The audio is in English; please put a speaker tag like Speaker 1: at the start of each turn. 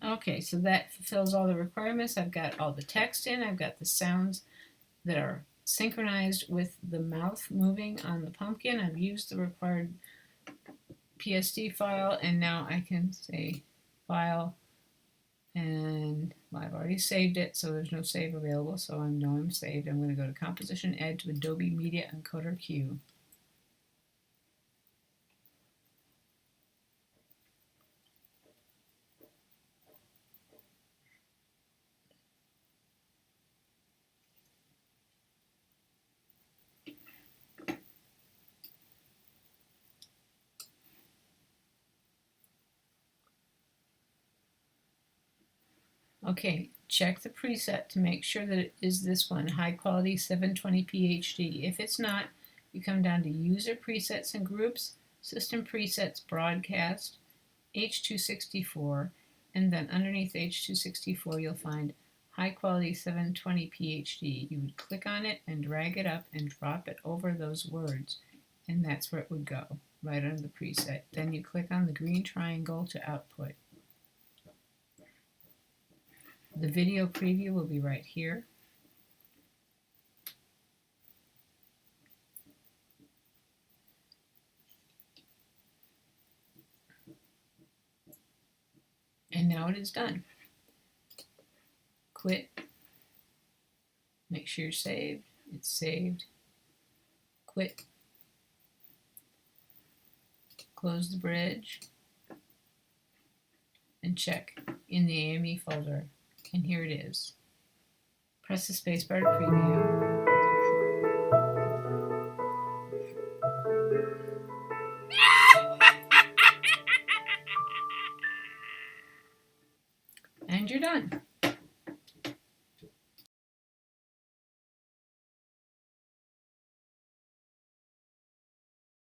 Speaker 1: Okay, so that fulfills all the requirements. I've got all the text in. I've got the sounds that are synchronized with the mouth moving on the pumpkin. I've used the required PSD file, and now I can say file, and well, I've already saved it, so there's no save available, so I know I'm saved. I'm going to go to Composition, Add to Adobe Media Encoder Queue. Okay, check the preset to make sure that it is this one, high quality 720p HD. If it's not, you come down to User Presets and Groups, System Presets Broadcast, H.264, and then underneath H.264 you'll find high quality 720p HD. You would click on it and drag it up and drop it over those words, and that's where it would go, right under the preset. Then you click on the green triangle to output. The video preview will be right here. And now it is done. Quit. Make sure you're saved. It's saved. Quit. Close the bridge. And check in the AME folder. And here it is. Press the spacebar to preview. And you're done.